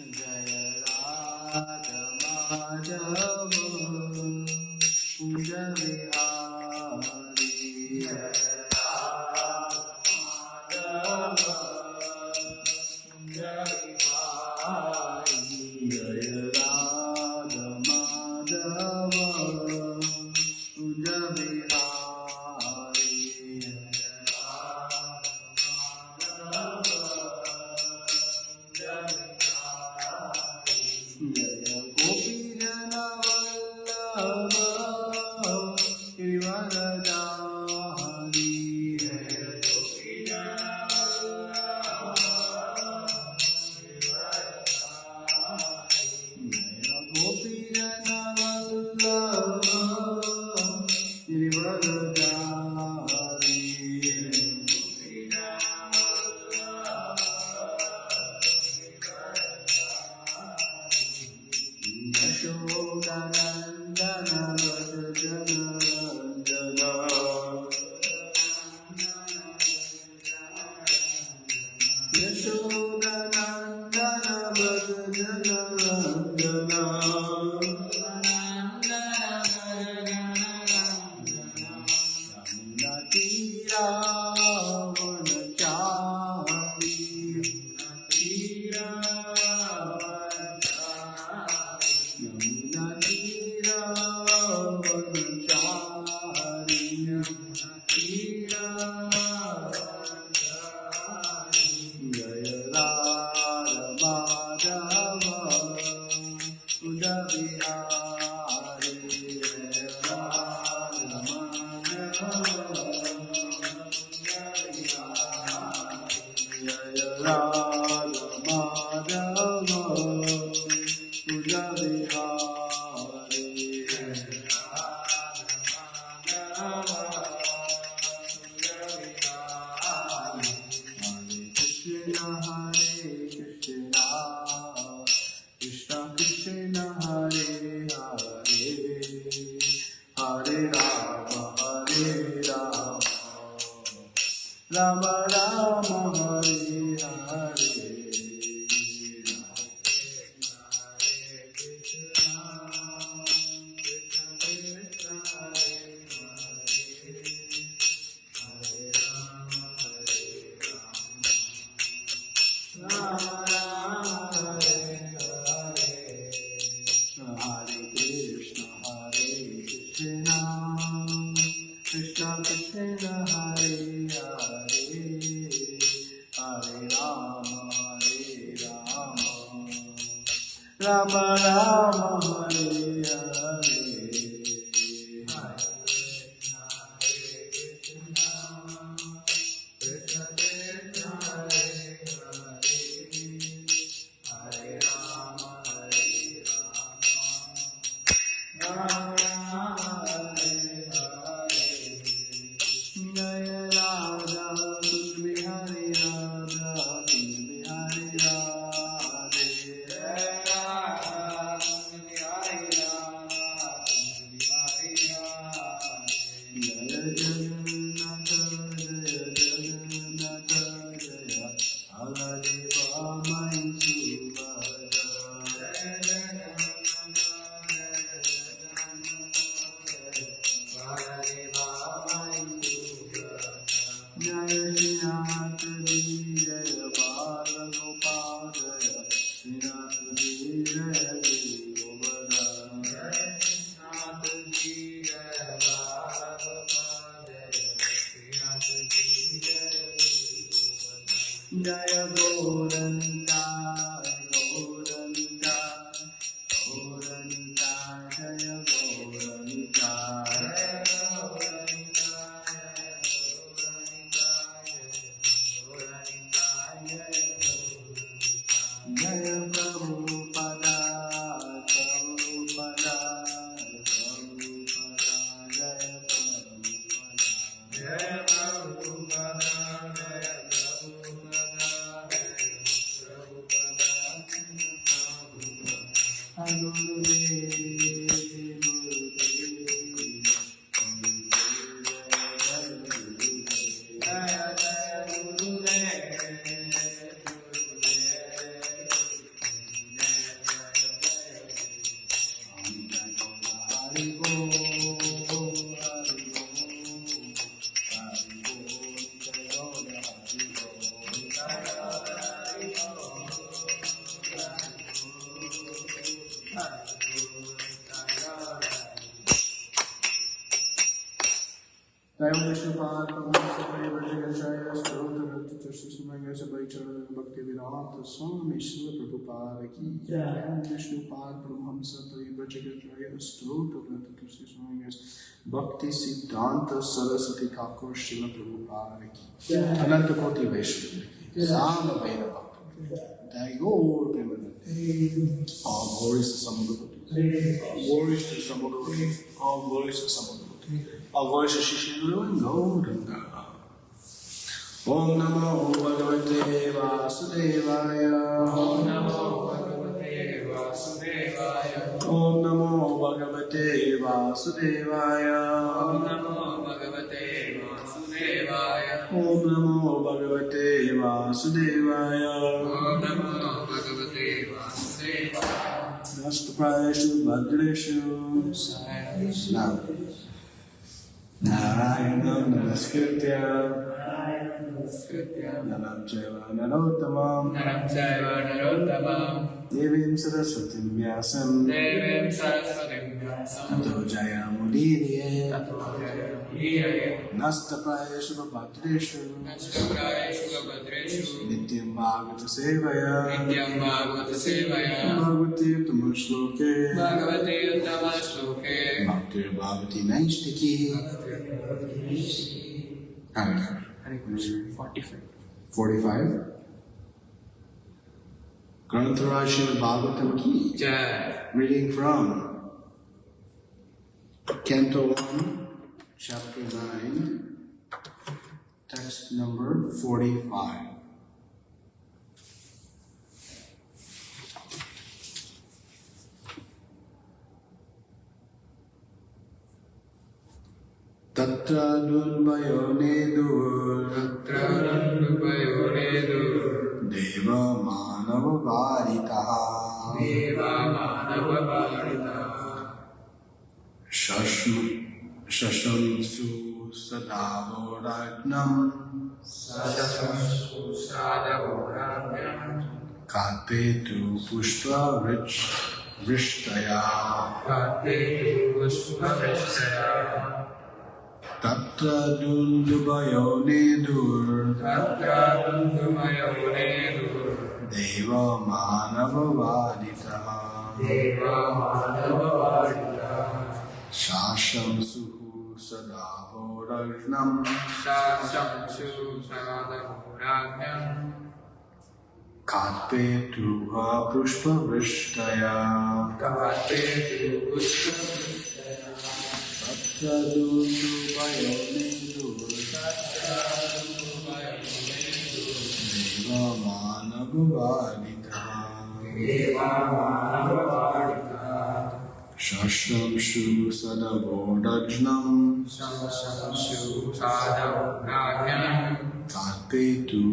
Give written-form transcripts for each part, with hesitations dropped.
Jai Radha Madhav Kunj Vihari Jai Radha Madhav Kunj Vihari Jai Radha Madhav Kunj Vihari Jai Radha Madhav Jai Gopi Jan Vallabh Girivardhari Jai Gopi Jan Gopi Jan Vallabh Girivardhari Yashodanandan Vraj जनरञ्जना Yashodanandan Vraj जनरञ्जना यमुनातीरावनचारी Jai Radha Madhav Kunj Vihari Jai Radha Madhav Jai Radha Madhav Kunj Vihari Hare Krishna, Krishna Krishna Hare Hare, Hare Rama, Rama Rama Hare Hare. Krishna Krishna Hare Hare, Hare Rama, Rama Rama Hare Hare. Jaya Goranta, Goranta, Goranta, Jaya Goranta, Jaya Prabhupada, Prabhupada, Prabhupada, Jaya Prabhupada, Jaya Prabhupada, Jaya Swami Srila Prabhupada ki Jai. Vishnupada Paramahamsa Parivrajagacharya Stota Tulsi Swami Bhakti Siddhanta Saraswati Thakur Srila Prabhupada ki Ananta Koti Vaishnava ki Sama Veda Bhakti Daigor Premanande. All glories to Samudavati. Glories to Samudavati. All glories to Samudavati. All glories to Shishindra and Gauranga. Om Namo Bhagavate Vasudevaya. Om Namo Bhagavate Vasudevaya. Om Namo Bhagavate Vasudevaya. Om Namo Bhagavate Vasudevaya. Om Namo Bhagavate Vasudevaya. Om Namo Bhagavate Vasudevaya. Nastapradeshu Bhadreshu. Narayanam Namaskritya. Naram Chaiva Narottamam. Naram Chaiva Narottamam. Devim Saraswatim Vyasam. Devim Saraswatim Vyasam. Tato Jayamudiriye. Tato Jayamudiriye. Nastapradeshu Bhadreshu. Nastapradeshu Bhadreshu. Nityam Bhagavata Sevaya. Nityam Bhagavata Sevaya. Bhagavate Uttama Shloke. Bhagavate Uttama Shloke. Bhaktir Bhagavati Naishtiki. 45. Granthara Shrimadbhagavatam ki. Jai. Reading from Canto 1, Chapter 9, text number 45. Tatra Dunvayo Nedur. Tatra Dunvayo Nedur. Deva Manava Varitaha. Deva Manava Varitaha. Shashamsu Sadavoragnam. Shashamsu Sadavoragnam. Katetu Pushpa Vrishtaya. Katetu Pushpa Vrishtaya. Tatra Dundubayo Nedur. Tatra Dundubayo Nedur. Deva Manava Varitaha. Deva Manava Varitaha. Shashamsu Sadavoragnam. Shashamsu Sadavoragnam. Katetu Pushpa Vrishtaya. Katetu Pushpa Vrishtaya. Tatra Dundubayo Nedur. Deva Manava Varitaha. Deva Manava Varitaha. Shashamsu Sadavoragnam. Shashamsu Sadavoragnam. Katetu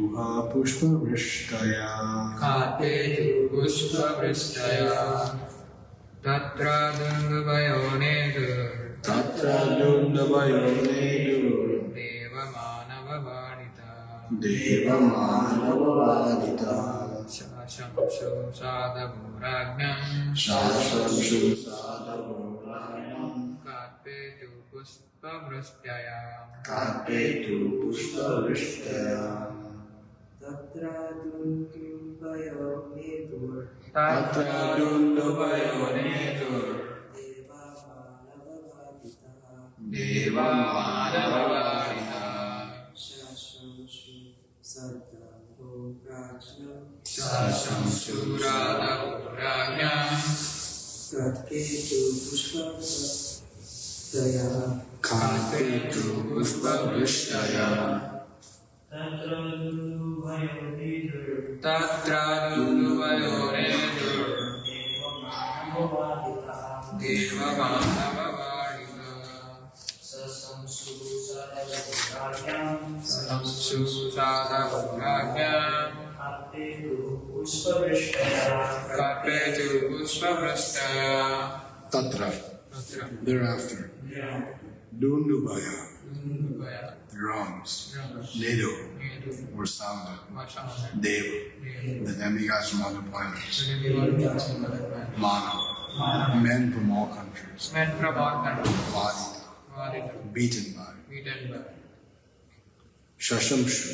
Pushpa Vrishtaya. Katetu Pushpa Vrishtaya. Tatra Dundubayo Nedur. Tatra Dundubayo Nedur. Deva Manava Varitaha. Deva Manava Varitaha. Shashamsu Sadavoragnam. Shashamsu Sadavoragnam. Katetu Pushpa Vrishtaya. Katetu Pushpa Vrishtaya. Tatra Dundubayo Nedur. Tatra Dundubayo Nedur. Deva Manava Varitaha. Deva Manava Varitaha. Shashamsu Sadavoragnam. Shashamsu Sadavoragnam. Katetu Pushpa Vrishtaya. Katetu Pushpa Vrishtaya. Tatra Dundubayo Nedur. Tatra Dundubayo Nedur. Deva Deva Manava Varitaha. Manava Varitaha. Shashamsu Sadavoragnam. Shashamsu Sadavoragnam. Katetu Pushpa Vrishtaya. Katetu Pushpa Vrishtaya. Tatra. Thereafter, Dundubaya, drums, Nedo were sounded. Deva, the demigods from other planets. Manav, men from all countries. Vadita, beaten by. Shashamshu,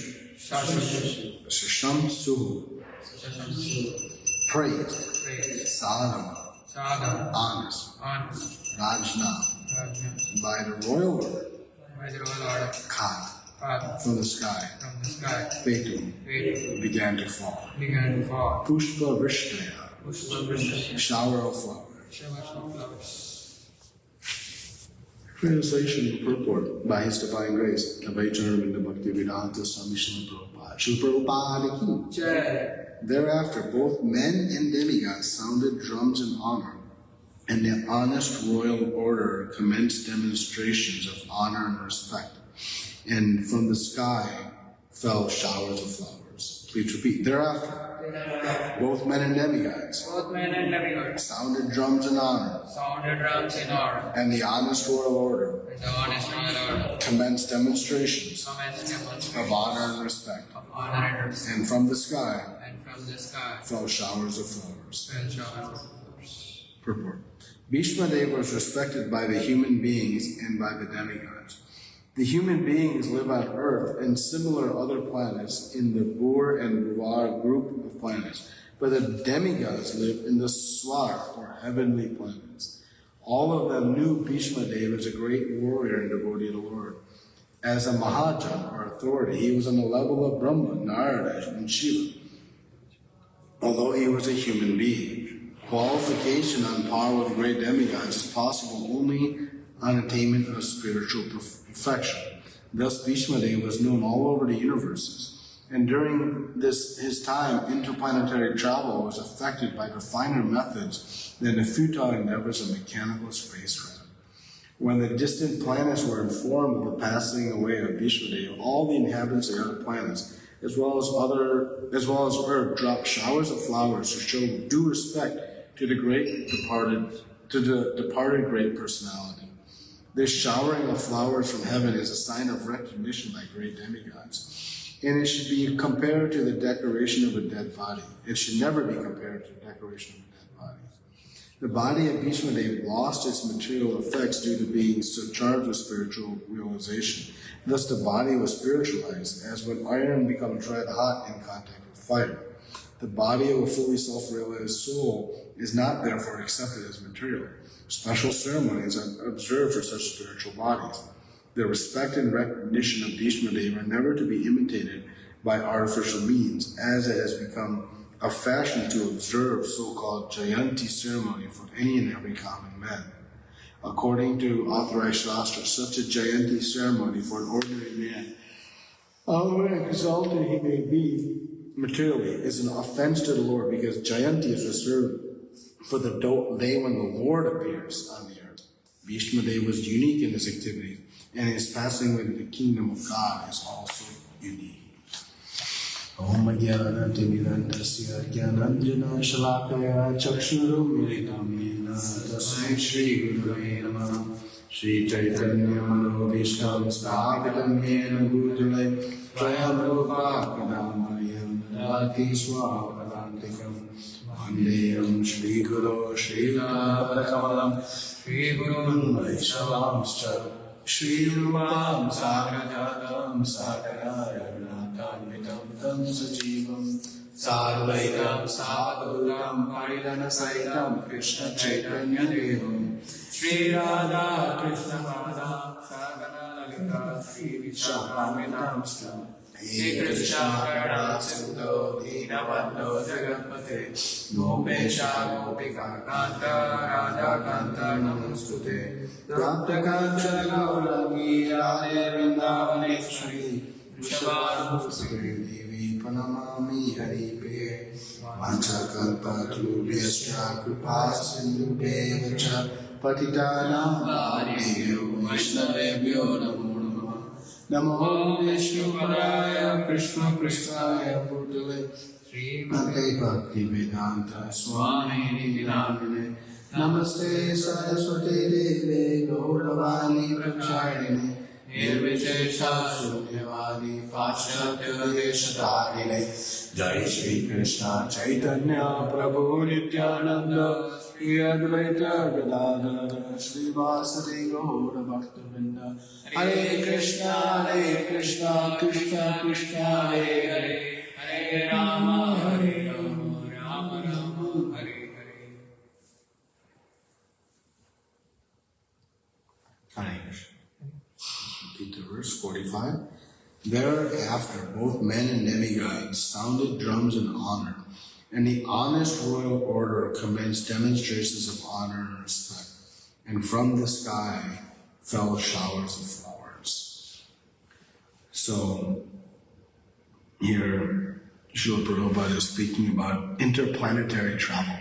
praised. Sadhana, honest. Rajna, by the royal word. Khat, from the sky. Petu, began to fall. Pushpa Vishtaya, shower of flowers. Translation and purport by His Divine Grace, Abhayacharnavinda Bhaktivedanta Swami Srila Prabhupada. Srila Prabhupada ki jai. Thereafter, both men and demigods sounded drums in honor, and the honest royal order commenced demonstrations of honor and respect. And from the sky fell showers of flowers. Please repeat. Thereafter, both men and demigods sounded drums in honor, and the honest royal order commenced demonstrations of honor and respect. And from the sky fell showers of flowers. Purport. Bhishma Deva was respected by the human beings and by the demigods. The human beings live on Earth and similar other planets in the Bur and Var group of planets, but the demigods live in the Swar, or heavenly planets. All of them knew Bhishma Deva as a great warrior and devotee of the Lord. As a Mahajan, or authority, he was on the level of Brahma, Narada, and Shiva, although he was a human being. Qualification on par with great demigods is possible only on attainment of spiritual perfection. Thus, Bhishma Deva was known all over the universes, and during his time, interplanetary travel was affected by the finer methods than the futile endeavors of mechanical spacecraft. When the distant planets were informed of the passing away of Bhishma Deva, all the inhabitants of the other planets, as well as Earth, dropped showers of flowers to show due respect to the departed great personality. This showering of flowers from heaven is a sign of recognition by great demigods, and it should be compared to the decoration of a dead body. It should never be compared to the decoration of a dead body. The body of Bhishma Deva lost its material effects due to being surcharged with spiritual realization. Thus, the body was spiritualized, as when iron becomes red hot in contact with fire. The body of a fully self-realized soul is not therefore accepted as material. Special ceremonies are observed for such spiritual bodies. The respect and recognition of Bhishma Deva are never to be imitated by artificial means, as it has become a fashion to observe so-called Jayanti ceremony for any and every common man. According to authorized Shastra, such a Jayanti ceremony for an ordinary man, however exalted he may be materially, is an offense to the Lord, because Jayanti is reserved for the day when the Lord appears on the earth. Bhishma Deva was unique in his activities, and his passing into the kingdom of God is also unique. Om Jnana Timirandasya Jnananjana Shalakaya Chakshuru Militam Yena Tasmai Shri Gurave Namaha Shri Chaitanya Manobhishtam Sthapitam Yena Bhutale Trayam Rupa Kadamayam Dati Swapadantikam Vandeyam Shri Guru Shri Radha Shri Gurun Vaishnavamscha Shri Rupam Sagrajatam Sagaraya Natanvitam Tam Sajivam Sadvaitam Sadhutam Haridana Saitam Krishna Chaitanya Devam Shri Radha Krishna Madam Sagana Lalita Shri Vishakamitam Stam He Krishna Karna Sindhu Dinavando Jagatpate Gopesha Gopika Kanta Radha Kanta Namostute Prapta Kanchana Gaurangi Radhe Vrindavaneshwari Vrishabhadhusri Devi Pranamami Haripe Vanchakalpatrubhyascha Kripasindhubheva Patitanam Bhadevyo Vaishnavebhyo Namo Namah Namo Vishnupadaya Krishna Pristaya Bhutale Srimate Bhaktivedanta Swami Nityanamine Namaste Saraswati Deve Gauravani Pracharine Nirvishesha Shunyavadi Paschatya Deshatarine Jai Shri Krishna Chaitanya Prabhu Nityananda Shri Advaita Gadadhara Shri Vasari Gaura Bhaktavinda Hare Krishna Krishna Krishna Hare Hare Hare Rama Rama Rama Hare Hare Krishna. Repeat the verse 45. Thereafter, both men and demigods sounded drums in honor, and the honest royal order commenced demonstrations of honor and respect, and from the sky fell showers of flowers. So, here, Srila Prabhupada is speaking about interplanetary travel.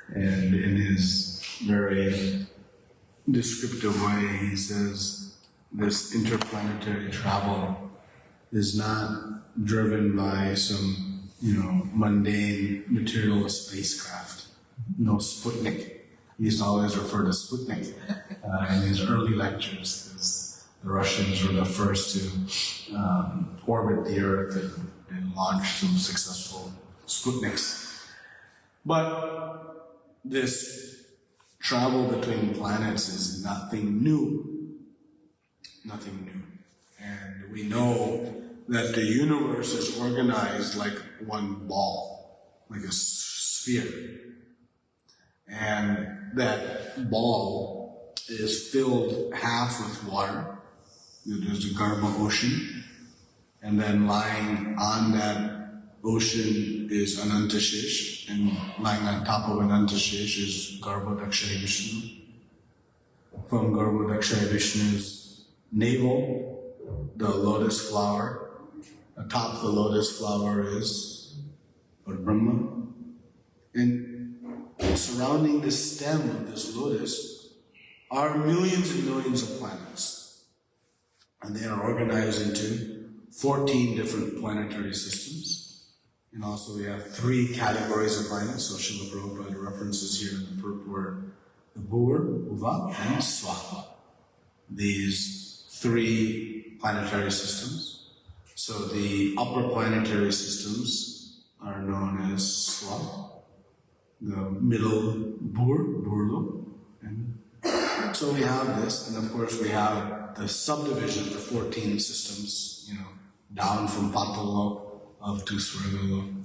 And in his very descriptive way, he says this interplanetary travel is not driven by some, mundane materialist spacecraft. No Sputnik. He used to always refer to Sputnik in his early lectures, because the Russians were the first to orbit the Earth and launch some successful Sputniks. But this travel between planets is nothing new. Nothing new. And we know that the universe is organized like one ball, like a sphere. And that ball is filled half with water. There's a Garbha ocean. And then lying on that ocean is Anantashish, and lying on top of Anantashish is Garbhodakshaya Vishnu. From Garbhodakshaya Vishnu's navel, the lotus flower. Atop the lotus flower is Brahma. And surrounding the stem of this lotus are millions and millions of planets. And they are organized into 14 different planetary systems. And also we have 3 categories of planets. So Srila Prabhupada references here in the purport the Bhur, Bhuva, and Swaha. These 3 planetary systems. So the upper planetary systems are known as Swa, the middle Bhur, Bhurlo, and so we have this, and of course we have the subdivision of the 14 systems, down from Patalok up to Swargalok,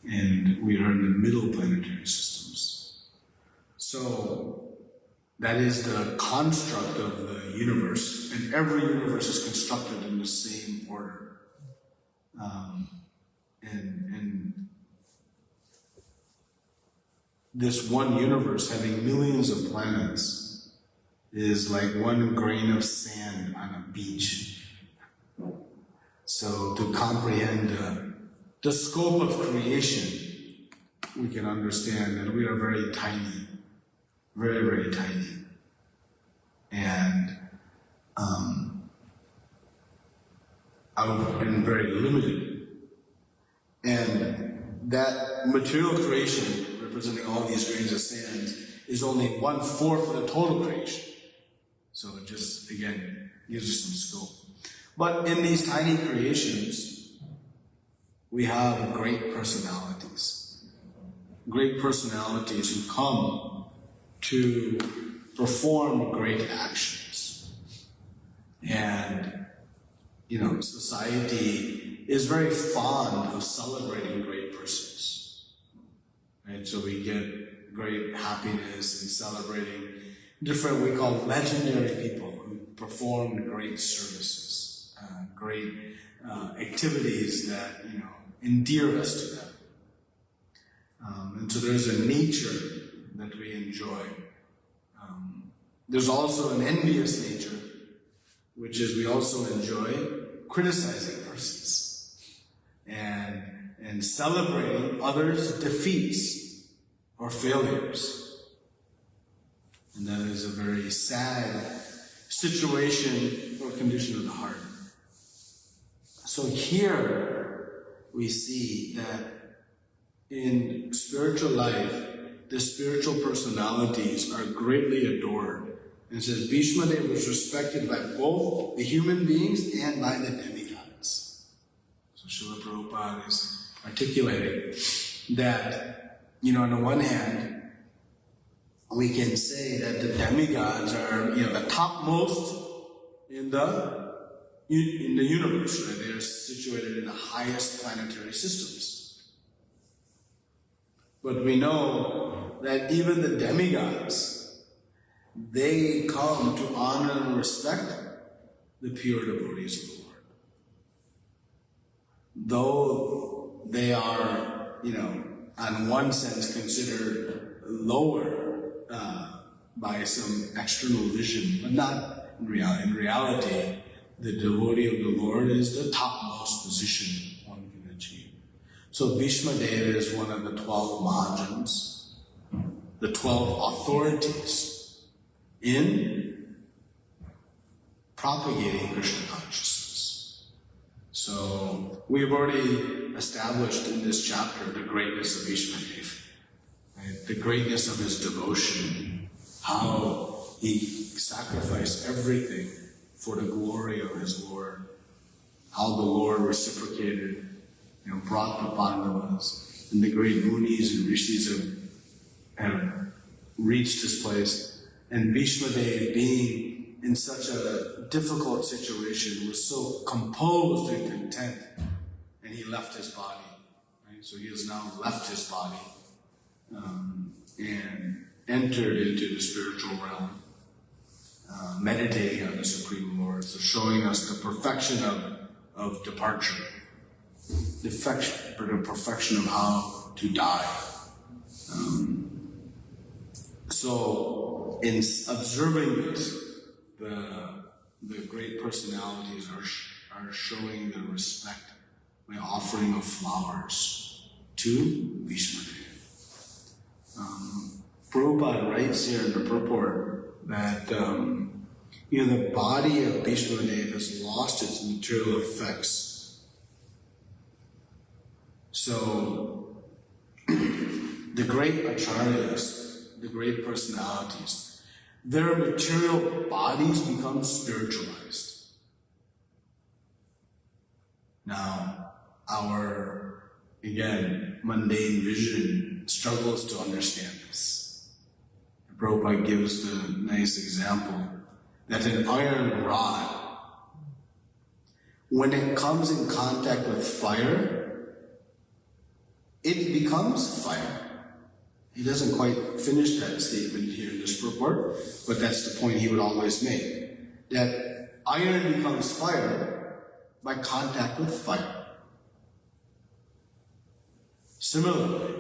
and we are in the middle planetary systems. So that is the construct of the universe, and every universe is constructed in the same order. And this one universe having millions of planets is like one grain of sand on a beach. So to comprehend the scope of creation, we can understand that we are very tiny, very, very tiny. And very limited. And that material creation, representing all these grains of sand, is only 1/4 of the total creation. So it just, again, gives us some scope. But in these tiny creations, we have great personalities. Great personalities who come to perform great actions. And society is very fond of celebrating great persons. Right? So we get great happiness in celebrating different, we call legendary people who performed great services, great activities that, endear us to them. And so there's a nature that we enjoy. There's also an envious nature, which is we also enjoy criticizing persons and celebrating others' defeats or failures. And that is a very sad situation or condition of the heart. So here we see that in spiritual life, the spiritual personalities are greatly adored. And it says Bhishma Deva was respected by both the human beings and by the demigods. So Srila Prabhupada is articulating that, on the one hand, we can say that the demigods are, the topmost in the universe, right? They are situated in the highest planetary systems. But we know that even the demigods, they come to honor and respect the pure devotees of the Lord. Though they are, in one sense considered lower by some external vision, but not in reality. In reality, the devotee of the Lord is the topmost position one can achieve. So Bhishma Deva is one of the 12 Mahajans, the 12 authorities in propagating Krishna consciousness. So we've already established in this chapter the greatness of Bhishma Deva, right? The greatness of his devotion, how he sacrificed everything for the glory of his Lord, how the Lord reciprocated, brought the Pandavas, and the great Munis and Rishis have reached this place. And Bhishma Deva, being in such a difficult situation, was so composed and content, and he left his body. Right? So he has now left his body and entered into the spiritual realm, meditating on the Supreme Lord, so showing us the perfection of departure, the perfection of how to die. So in observing this, the great personalities are showing their respect by offering of flowers to Bhishma Deva. Prabhupada writes here in the purport that the body of Bhishma Deva has lost its material effects. So the great acharyas, the great personalities, their material bodies become spiritualized. Now, our, again, mundane vision struggles to understand this. Prabhupada gives the nice example that an iron rod, when it comes in contact with fire, it becomes fire. He doesn't quite finish that statement here in this purport, but that's the point he would always make. That iron becomes fire by contact with fire. Similarly,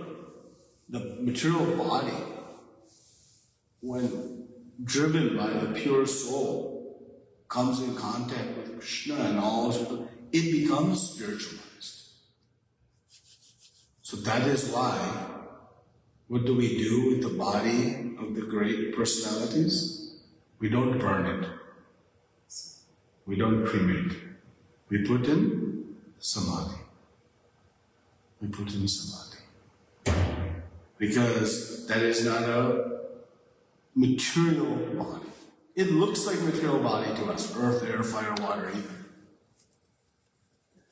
the material body, when driven by the pure soul, comes in contact with Krishna and all, it becomes spiritualized. So that is why, what do we do with the body of the great personalities? We don't burn it. We don't cremate it. We put in samadhi. We put in samadhi. Because that is not a material body. It looks like material body to us, earth, air, fire, water, ether.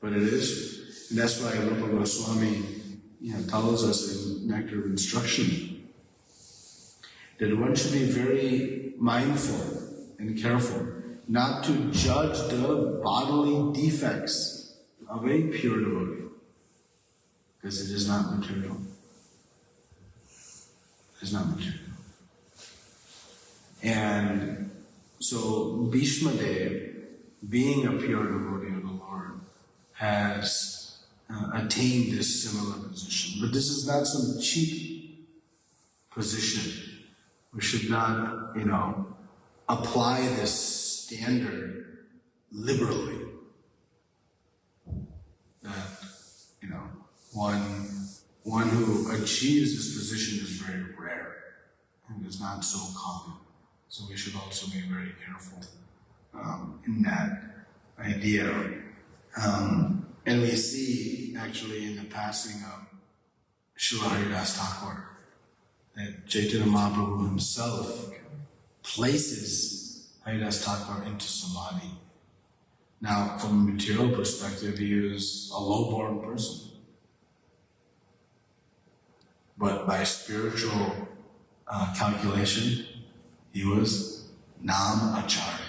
But it is. And that's why Rupa Goswami tells us in Nectar of Instruction that one should be very mindful and careful not to judge the bodily defects of a pure devotee, because it is not material. It is not material. And so Bhishma Deva, being a pure devotee of the Lord, has attained this similar position. But this is not some cheap position. We should not, apply this standard liberally. That, one who achieves this position is very rare and is not so common. So we should also be very careful in that idea. And we see, actually, in the passing of Srila Haridas Thakur, that Chaitanya Mahaprabhu himself places Haridas Thakur into samadhi. Now, from a material perspective, he is a low-born person. But by spiritual calculation, he was Nam Acharya.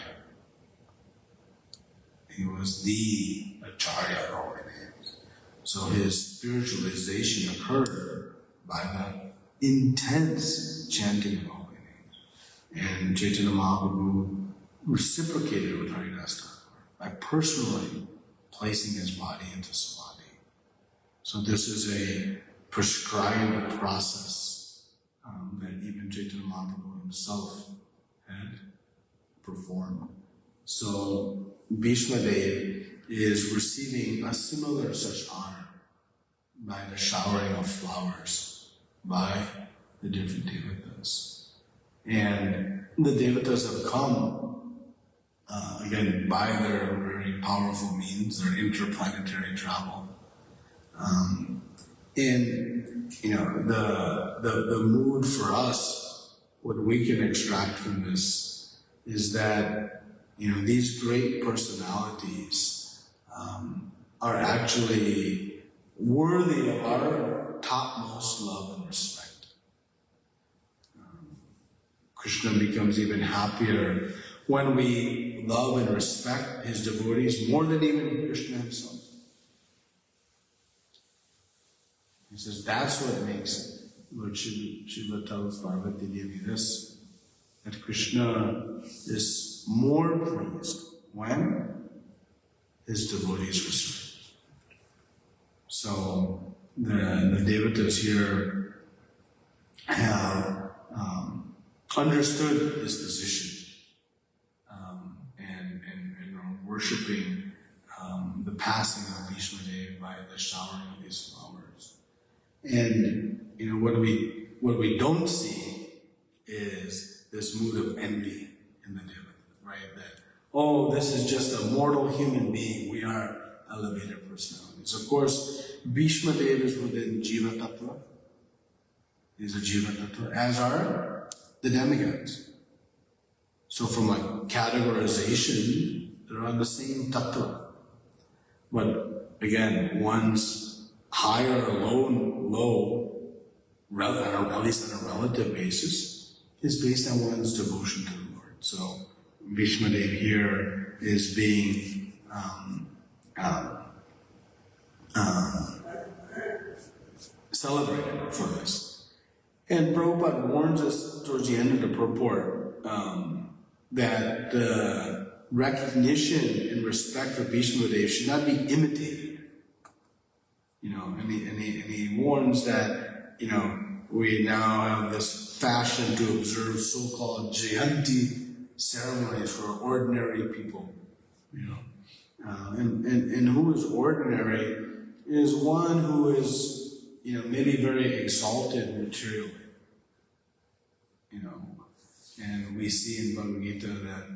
He was the Acharya of holy names. So his spiritualization occurred by the intense chanting of holy names. And Chaitanya Mahaprabhu reciprocated with Haridas Thakur by personally placing his body into samadhi. So this is a prescribed process that even Chaitanya Mahaprabhu himself had performed. So Bhishma Dev is receiving a similar such honor by the showering of flowers by the different devatas. And the devatas have come, again, by their very powerful means, their interplanetary travel. And, the mood for us, what we can extract from this is that, these great personalities are actually worthy of our topmost love and respect. Krishna becomes even happier when we love and respect his devotees more than even Krishna himself. He says that's what makes Lord Shiva tells Parvati Devi this, that Krishna is more pleased when his devotees respect. So the devatas here have understood this position and are worshipping the passing of Bhishma Dev by the showering of these flowers. And what we don't see is this mood of envy in the devata, right? That this is just a mortal human being. We are elevated personalities. Of course, Bhishma Dev is within Jiva Tattva. He's a Jiva Tattva, as are the demigods. So from a categorization, they're on the same Tattva. But again, one's higher or low, at least on a relative basis, is based on one's devotion to the Lord. So Bhishma Dev here is being celebrated for this. And Prabhupada warns us towards the end of the purport that the recognition and respect for Bhishma Dev should not be imitated. And he warns that, we now have this fashion to observe so-called Jayanti ceremonies for ordinary people, and who is ordinary is one who is, maybe very exalted materially, and we see in Bhagavad Gita that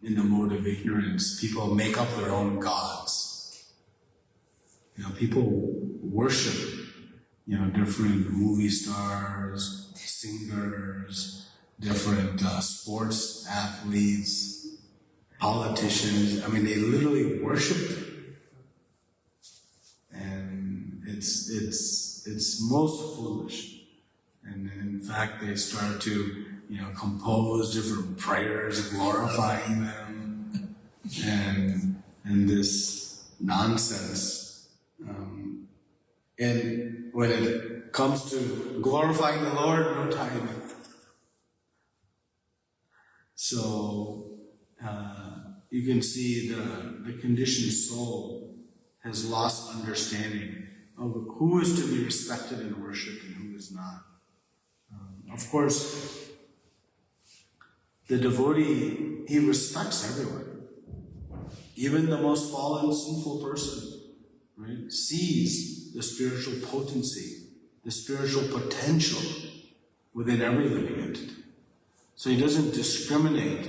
in the mode of ignorance, people make up their own gods. People worship, different movie stars, singers, different sports athletes, politicians. They literally worship them. And it's most foolish. And in fact, they start to, compose different prayers glorifying them and this nonsense. And when it comes to glorifying the Lord, no time. So you can see the conditioned soul has lost understanding of who is to be respected and worshipped and who is not. Of course, the devotee, he respects everyone. Even the most fallen, sinful person, right, sees the spiritual potency, the spiritual potential within every living entity. So he doesn't discriminate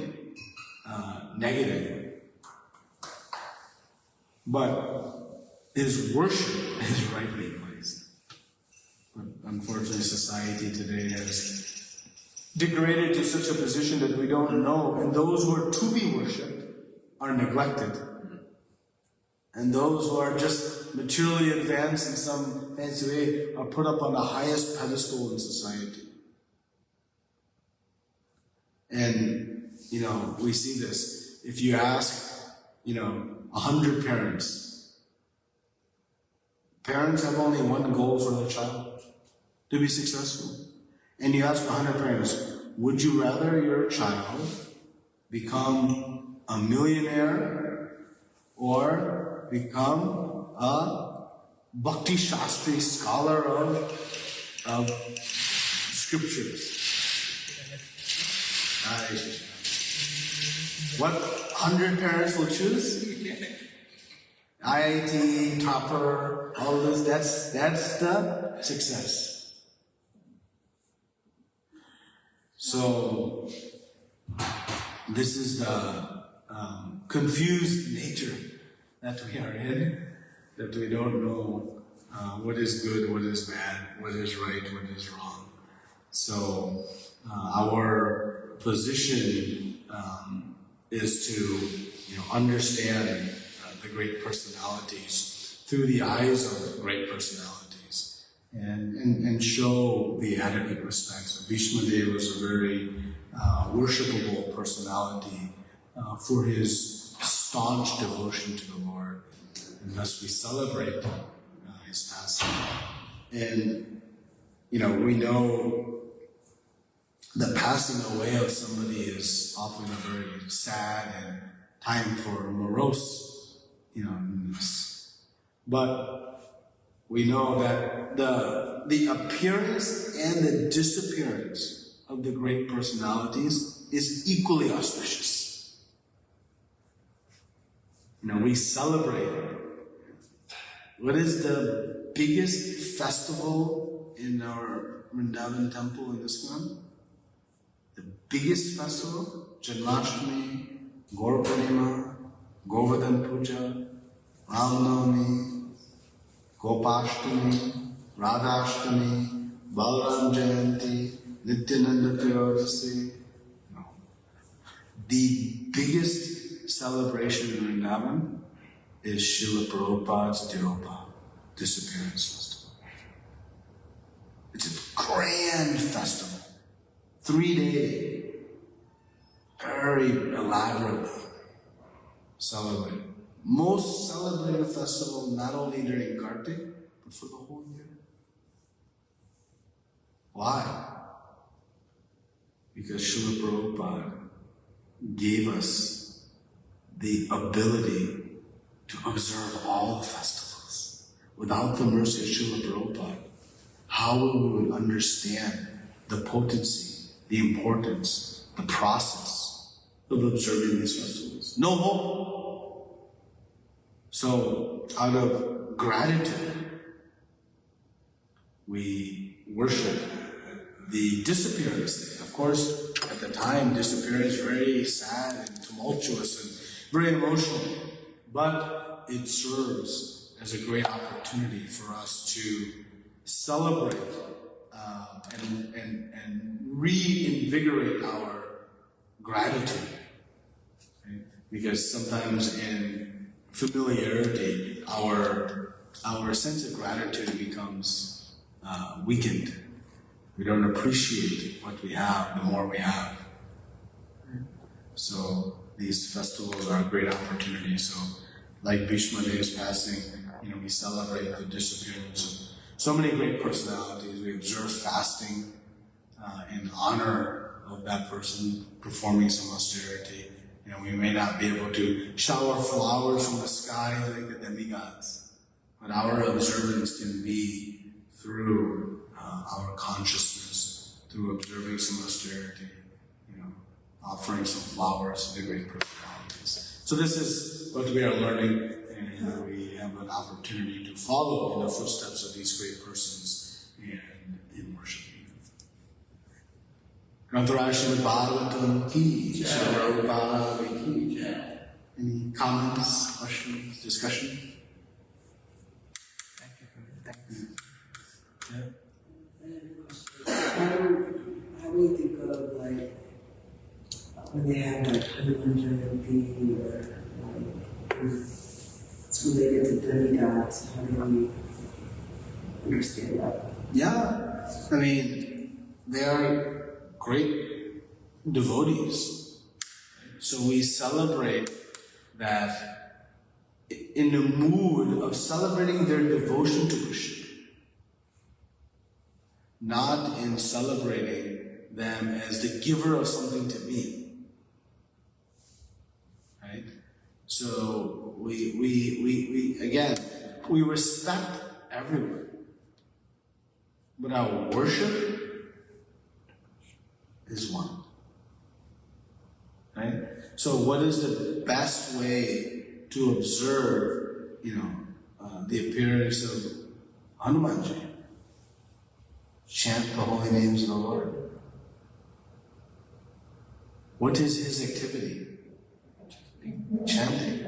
negatively. But his worship is rightly placed. But unfortunately, society today has degraded to such a position that we don't know, and those who are to be worshipped are neglected. And those who are just materially advanced in some fancy way are put up on the highest pedestal in society. And, we see this. If you ask, 100 parents have only one goal for their child, to be successful. And you ask 100 parents, would you rather your child become a millionaire or become a Bhakti Shastri scholar of scriptures? What 100 parents will choose? IIT, topper, all this, that's the success. So, this is the confused nature that we are in, that we don't know what is good, what is bad, what is right, what is wrong. So, our position is to understand the great personalities through the eyes of great personalities and show the adequate respect. So Bhishma Deva was a very worshipable personality for his staunch devotion to the Lord, and thus we celebrate his passing. And we know the passing away of somebody is often a very sad and time for morose, but we know that the appearance and the disappearance of the great personalities is equally auspicious. We celebrate. What is the biggest festival in our Vrindavan temple in ISKCON? The biggest festival, Janmashtami, Gaur Purnima, Govardhan Puja, Ramnavami, Gopashtami, Radhashtami, Balaram Jayanti, Nityananda Prayodasi. No. The biggest celebration in Vrindavan is Srila Prabhupada's Diropa, disappearance festival. It's a grand festival. 3-day, very elaborately celebrated. Most celebrated festival not only during Kartik, but for the whole year. Why? Because Srila Prabhupada gave us the ability to observe all the festivals. Without the mercy of Srila Prabhupada, how we would understand the potency, the importance, the process of observing these festivals? No hope. So, out of gratitude, we worship the disappearance day. Of course, at the time, disappearance is very sad and tumultuous and very emotional, but it serves as a great opportunity for us to celebrate and reinvigorate our gratitude. Right? Because sometimes in familiarity, our sense of gratitude becomes weakened. We don't appreciate what we have the more we have. So these festivals are a great opportunity. So like Bhishma Deva's passing, we celebrate the disappearance of so many great personalities. We observe fasting in honor of that person performing some austerity. We may not be able to shower flowers from the sky like the demigods, but our observance can be through our consciousness, through observing some austerity, offering some flowers to the great personalities. So this is what we are learning, and we have an opportunity to follow in the footsteps of these great persons and in worshiping. Shrimadbhagavatam ki, Shrimadbhagavatam ki. Any comments, questions, discussion? Thank you. Yeah. we think of like when they have like Hanuman Jayanti or like it's related to demigods? How do we understand that? Yeah, I mean, they are great devotees. So we celebrate that in the mood of celebrating their devotion to Krishna, not in celebrating them as the giver of something to me. Right? So we again, we respect everyone. But our worship is one. Right? So what is the best way to observe, the appearance of Hanumanji? Chant the holy names of the Lord. What is his activity? Chanting.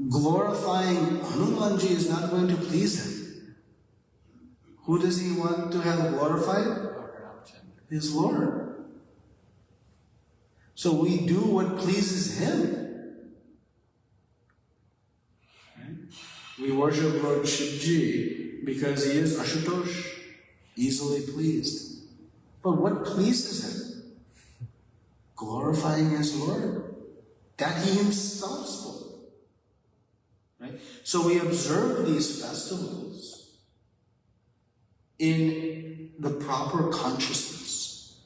Glorifying Hanumanji is not going to please him. Who does he want to have glorified? His Lord. So we do what pleases him. Right? We worship Lord Shivji because he is Ashutosh, easily pleased. But what pleases him? Glorifying his Lord. That he himself spoke. Right? So we observe these festivals in the proper consciousness,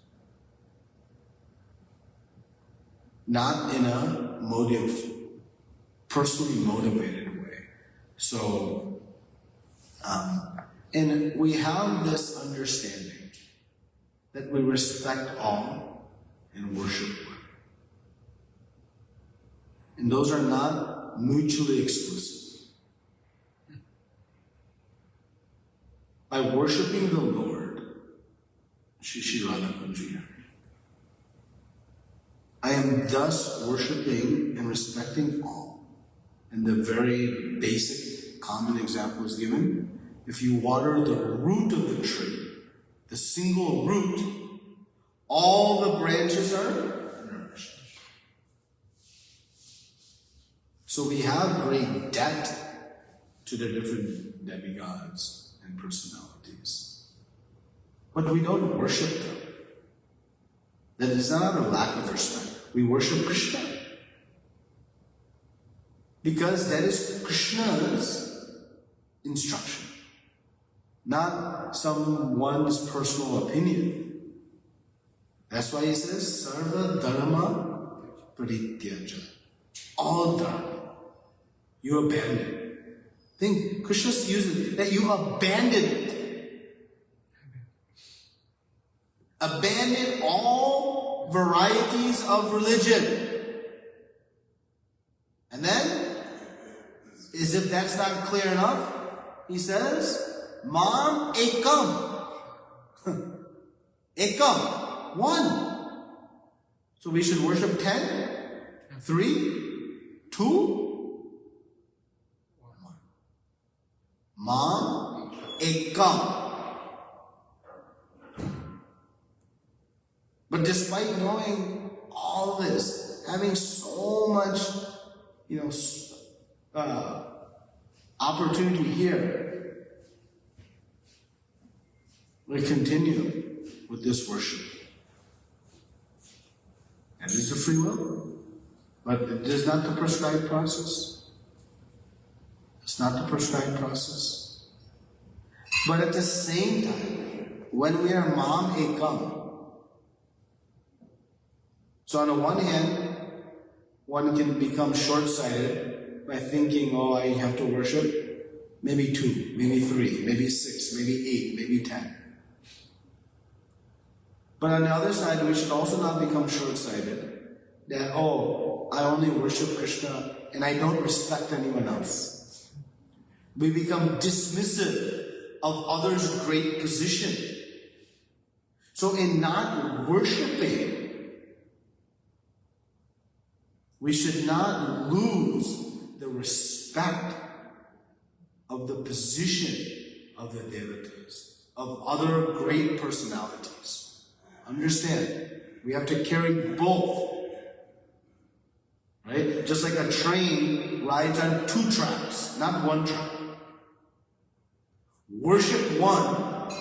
not in a personally motivated way. So, and we have this understanding that we respect all and worship one. And those are not mutually exclusive. By worshiping the Lord, Shri Radha Kunji, I am thus worshiping and respecting all. And the very basic common example is given. If you water the root of the tree, the single root, all the branches are nourished. So we have great debt to the different demigods and personalities. But we don't worship them. That is not a lack of respect. We worship Krishna. Because that is Krishna's instruction, not someone's personal opinion. That's why he says, Sarva Dharma Parityaja. All dharma. You abandon. Think, Krishna uses that you abandon it. Abandon all varieties of religion. And then, as if that's not clear enough, he says, Mam Ekam. Ekam. One. So we should worship 10, 3, 2, Mam Ekam. But despite knowing all this, having so much, opportunity here, we continue with this worship. And it's a free will, but it is not the prescribed process. It's not the prescribed process. But at the same time, when we are Mam Ekam, so on the one hand, one can become short-sighted by thinking, I have to worship maybe 2, maybe 3, maybe 6, maybe 8, maybe 10. But on the other side, we should also not become short-sighted that, I only worship Krishna and I don't respect anyone else. We become dismissive of others' great position. So in not worshiping, we should not lose the respect of the position of the devatas, of other great personalities. Understand? We have to carry both. Right? Just like a train rides on 2 tracks, not 1 track. Worship one,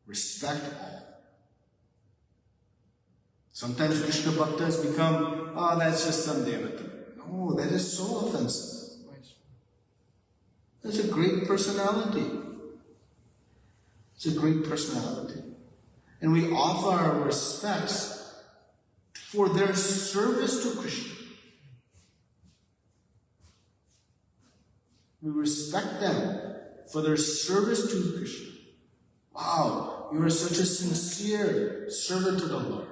respect all. Sometimes Krishna Bhaktas become, oh, that's just some devata. No, that is so offensive. That's a great personality. It's a great personality. And we offer our respects for their service to Krishna. We respect them for their service to Krishna. Wow, you are such a sincere servant of the Lord.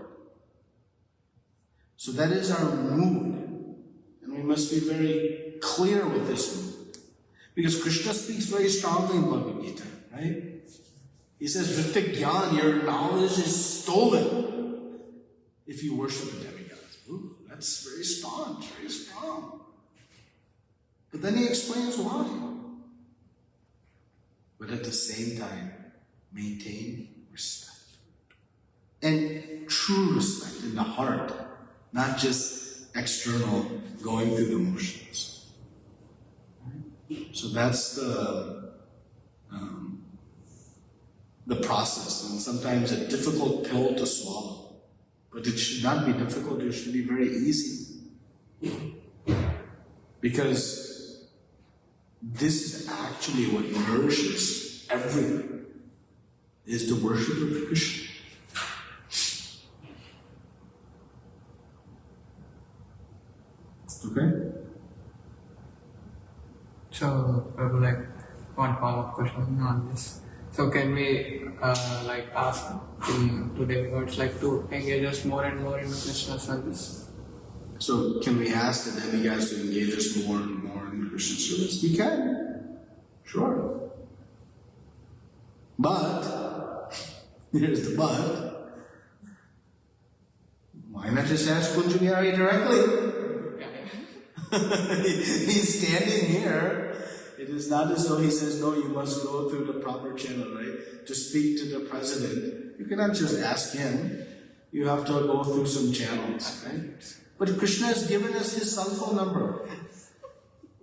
So that is our mood. And we must be very clear with this mood. Because Krishna speaks very strongly in Bhagavad Gita, right? He says, Vritta Gyan, your knowledge is stolen if you worship the demigods. Ooh, that's very strong, very strong. But then he explains why. But at the same time, maintain respect. And true respect in the heart, not just external, going through the motions. So that's the process, and sometimes a difficult pill to swallow. But it should not be difficult, it should be very easy. Because this is actually what nourishes everything, is the worship of Krishna. Okay? So, like, one follow-up question on this. So, can we, ask to demigods, to engage us more and more in Krishna service? So, can we ask the demigods to engage us more and more in Krishna service? We can. Sure. But, here's the but. Why not just ask Kunja Bihari directly? He's standing here. It is not as though he says, no, you must go through the proper channel, right? To speak to the president. You cannot just ask him. You have to go through some channels, right? But Krishna has given us his cell phone number,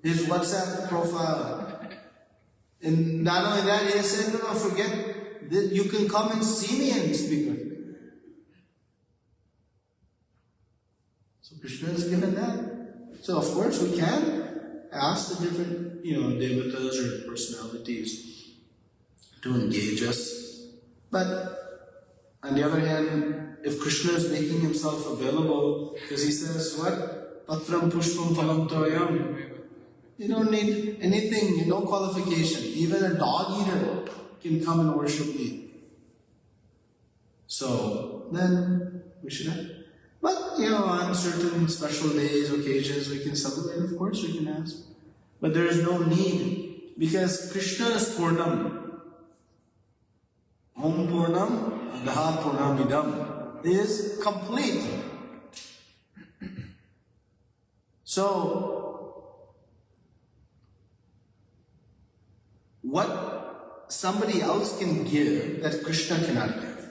his WhatsApp profile. And not only that, he has said, no, forget that you can come and see me and speak with me. So Krishna has given that. So of course we can ask the different, devatas or personalities to engage us. But on the other hand, if Krishna is making himself available, because he says, what? Patram pushpam phalam toyam. You don't need anything, no qualification. Even a dog eater can come and worship me. So then we should have. But, on certain special days, occasions, we can celebrate. Of course we can ask. But there is no need. Because Krishna is Purnam. Om Purnam, Adaha Purnamidam. Is complete. So, what somebody else can give that Krishna cannot give.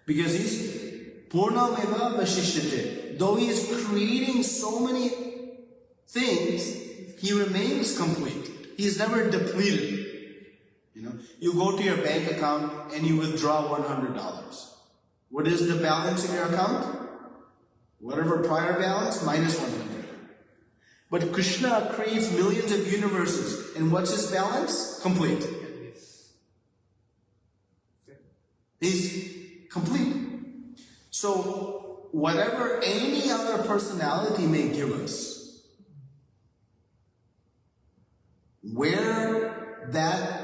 Because he's Purnameva Vashishyate. Though he is creating so many things, he remains complete. He is never depleted. You go to your bank account and you withdraw $100. What is the balance in your account? Whatever prior balance minus 100. But Krishna creates millions of universes, and what's his balance? Complete. He's complete. So, whatever any other personality may give us, where that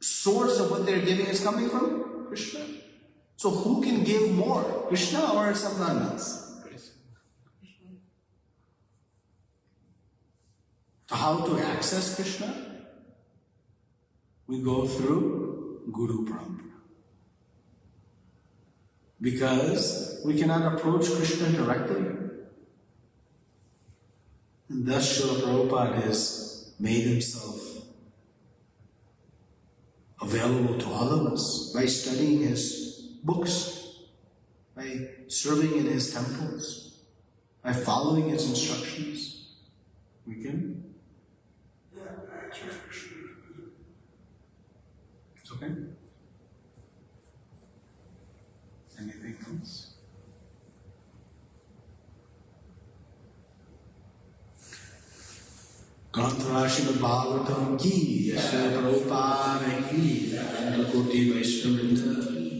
source of what they're giving is coming from? Krishna. So who can give more? Krishna or someone else? So how to access Krishna? We go through Guru Parampara. Because we cannot approach Krishna directly. And thus Srila Prabhupada has made himself available to all of us by studying his books, by serving in his temples, by following his instructions. We can serve Krishna. It's okay? Anything else? Granthara Shrimadbhagavatam ki, Srila Prabhupada ki, and Koti Vaishnava